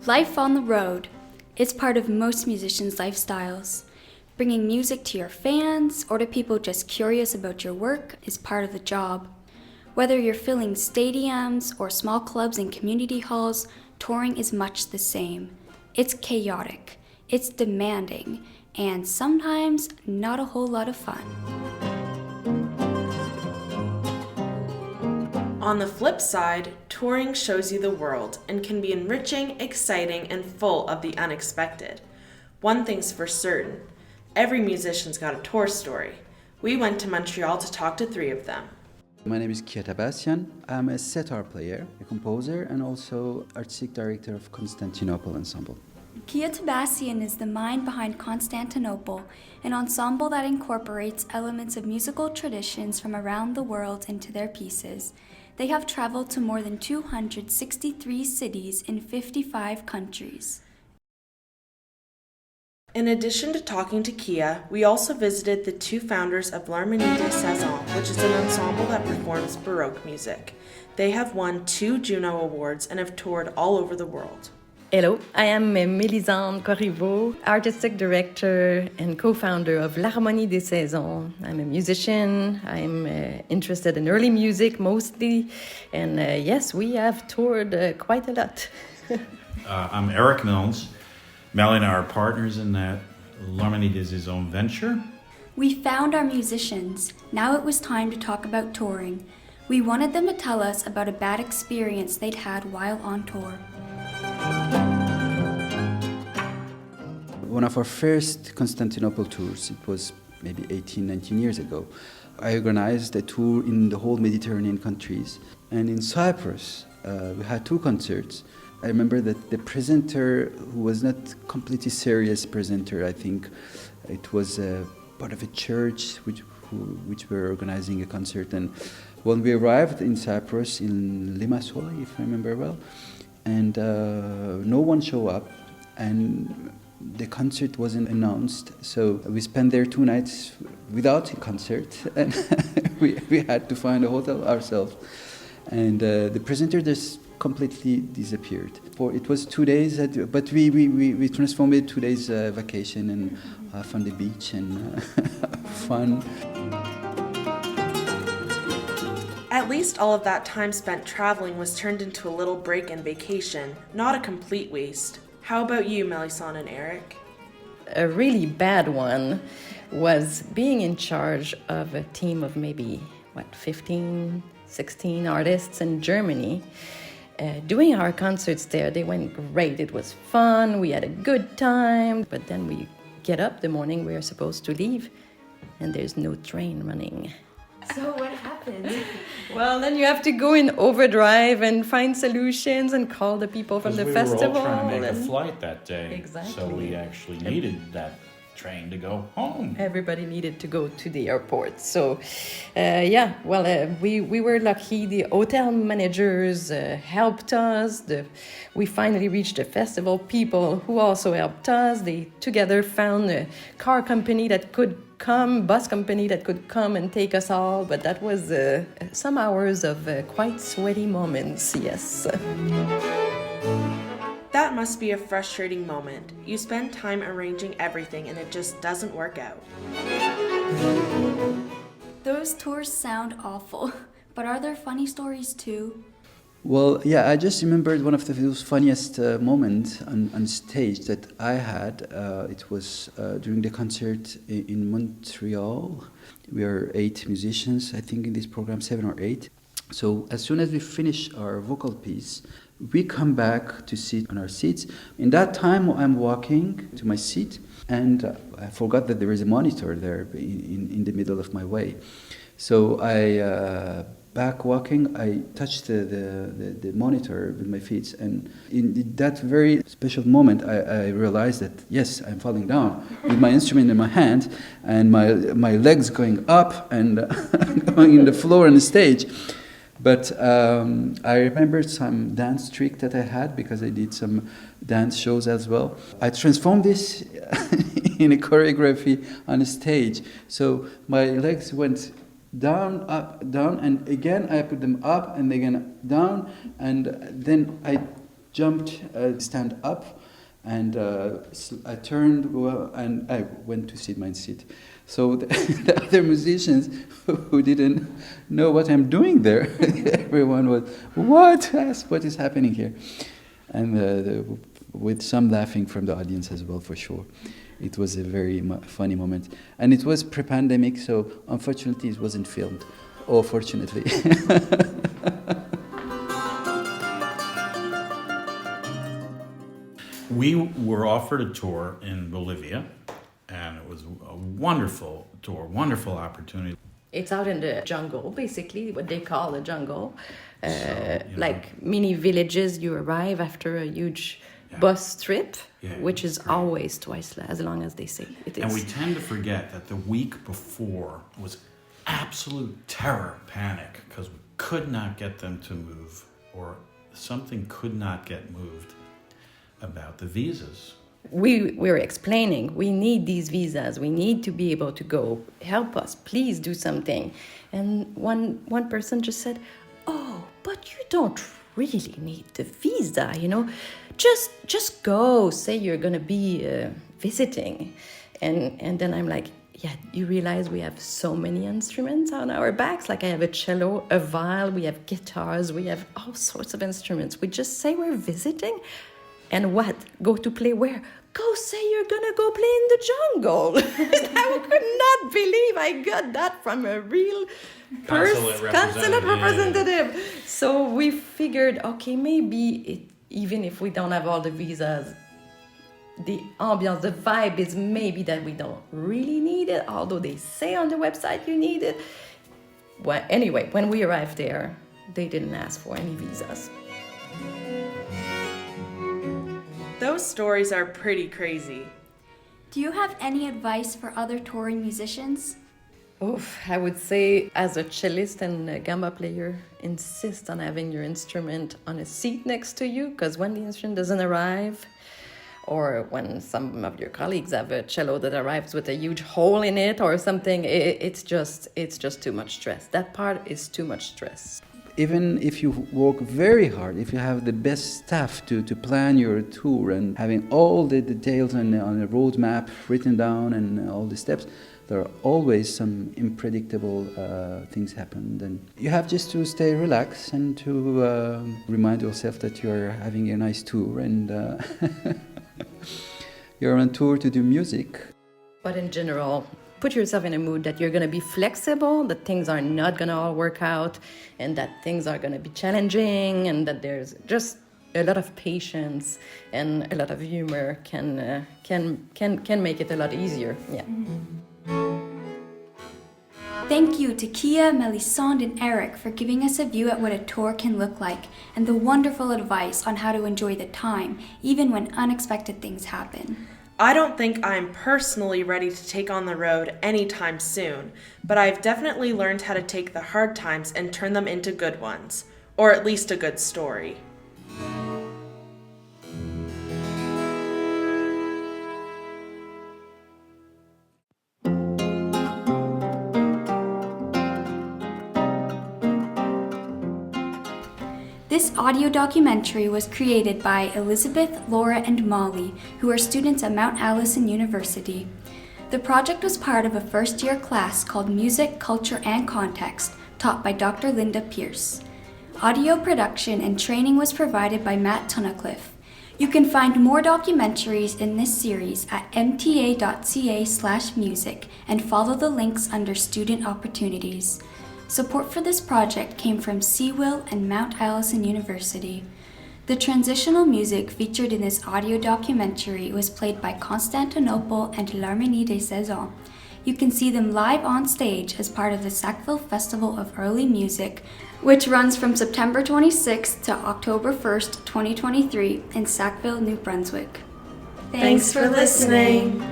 Life on the road. It's part of most musicians' lifestyles. Bringing music to your fans or to people just curious about your work is part of the job. Whether you're filling stadiums or small clubs and community halls, touring is much the same. It's chaotic, it's demanding, and sometimes not a whole lot of fun. On the flip side, touring shows you the world and can be enriching, exciting, and full of the unexpected. One thing's for certain, every musician's got a tour story. We went to Montreal to talk to 3 of them. My name is Allison. I'm a sitar player, a composer, and also artistic director of Constantinople Ensemble. Sebastian is the mind behind Constantinople, an ensemble that incorporates elements of musical traditions from around the world into their pieces. They have traveled to more than 263 cities in 55 countries. In addition to talking to Kia, we also visited the 2 founders of l'Harmonie des Saisons, which is an ensemble that performs Baroque music. They have won 2 Juno Awards and have toured all over the world. Hello, I am Mélisande Corriveau, artistic director and co-founder of l'Harmonie des Saisons. I'm a musician, I'm interested in early music mostly, and yes, we have toured quite a lot. I'm Eric Milnes. Mel and I are partners in that l'Harmonie des Saisons venture. We found our musicians. Now it was time to talk about touring. We wanted them to tell us about a bad experience they'd had while on tour. One of our first Constantinople tours, it was maybe 18, 19 years ago. I organized a tour in the whole Mediterranean countries. And in Cyprus, we had 2 concerts. I remember that the presenter, who was not completely serious presenter, I think it was part of a church which were organizing a concert. And when we arrived in Cyprus, in Limassol, if I remember well, and no one showed up, and the concert wasn't announced, so we spent there 2 nights without a concert, and we had to find a hotel ourselves. And the presenter just completely disappeared. It was 2 days, but we transformed it 2 days vacation and on the beach and fun. At least all of that time spent traveling was turned into a little break and vacation, not a complete waste. How about you, Mélisande and Eric? A really bad one was being in charge of a team of maybe, 15, 16 artists in Germany. Doing our concerts there, they went great. It was fun, we had a good time, but then we get up the morning we are supposed to leave, and there's no train running. So what happened? Well, then you have to go in overdrive and find solutions and call the people from the festival. We were all trying to make a flight that day. Exactly. So we actually needed that train to go home. Everybody needed to go to the airport. So, we were lucky. The hotel managers helped us. We finally reached the festival people who also helped us. They together found a car company that could come, bus company that could come and take us all. But that was some hours of quite sweaty moments, yes. That must be a frustrating moment. You spend time arranging everything and it just doesn't work out. Those tours sound awful, but are there funny stories too? Well, yeah, I just remembered one of those funniest moments on stage that I had. It was during the concert in Montreal. We are 8 musicians, I think, in this program, 7 or 8. So as soon as we finish our vocal piece, we come back to sit on our seats. In that time, I'm walking to my seat, and I forgot that there is a monitor there in the middle of my way. So I back walking, I touched the monitor with my feet, and in that very special moment, I realized that yes, I'm falling down with my instrument in my hand, and my legs going up and going in the floor on the stage. But I remembered some dance trick that I had because I did some dance shows as well. I transformed this in a choreography on a stage. So my legs went down, up, down, and again I put them up and again down, and then I jumped, stand up, and I turned and I went to sit my seat. So the other musicians who didn't know what I'm doing there, everyone was, what is happening here? And with some laughing from the audience as well, for sure. It was a very funny moment. And it was pre-pandemic, so unfortunately it wasn't filmed. Or fortunately. We were offered a tour in Bolivia, and it was a wonderful tour, wonderful opportunity. It's out in the jungle, basically, what they call the jungle. Like know. mini villages, you arrive after a huge bus trip, which is great. always twice as long as they say it is. And we tend to forget that the week before was absolute terror, panic, because we could not get them to move, or something could not get moved about the visas. We were explaining, we need these visas, we need to be able to go, help us, please do something. And one person just said, oh, but you don't really need the visa, you know, just go, say you're gonna be visiting. And then I'm like, yeah, you realize we have so many instruments on our backs. Like I have a cello, a viol, we have guitars, we have all sorts of instruments. We just say we're visiting. And what? Go to play where? Go say you're gonna go play in the jungle. I could not believe I got that from a real consulate representative. So we figured, okay, maybe even if we don't have all the visas, the ambiance, the vibe is maybe that we don't really need it, although they say on the website you need it. Well, anyway, when we arrived there, they didn't ask for any visas. Those stories are pretty crazy. Do you have any advice for other touring musicians? Oof, I would say as a cellist and a gamba player, insist on having your instrument on a seat next to you, because when the instrument doesn't arrive, or when some of your colleagues have a cello that arrives with a huge hole in it or something, it's just too much stress. That part is too much stress. Even if you work very hard, if you have the best staff to plan your tour and having all the details on a roadmap written down and all the steps, there are always some unpredictable things happen. Then you have just to stay relaxed and to remind yourself that you're having a nice tour and you're on tour to do music. But in general, put yourself in a mood that you're going to be flexible, that things are not going to all work out, and that things are going to be challenging, and that there's just a lot of patience and a lot of humor can make it a lot easier. Yeah. Thank you to Kia, Melisande, and Eric for giving us a view at what a tour can look like and the wonderful advice on how to enjoy the time, even when unexpected things happen. I don't think I'm personally ready to take on the road anytime soon, but I've definitely learned how to take the hard times and turn them into good ones, or at least a good story. This audio documentary was created by Elizabeth, Laura, and Molly, who are students at Mount Allison University. The project was part of a first-year class called Music, Culture, and Context, taught by Dr. Linda Pearse. Audio production and training was provided by Matt Tunnacliffe. You can find more documentaries in this series at mta.ca/music and follow the links under Student Opportunities. Support for this project came from CEWIL and Mount Allison University. The transitional music featured in this audio documentary was played by Constantinople and l'Harmonie des Saisons. You can see them live on stage as part of the Sackville Festival of Early Music, which runs from September 26th to October 1st, 2023 in Sackville, New Brunswick. Thanks for listening.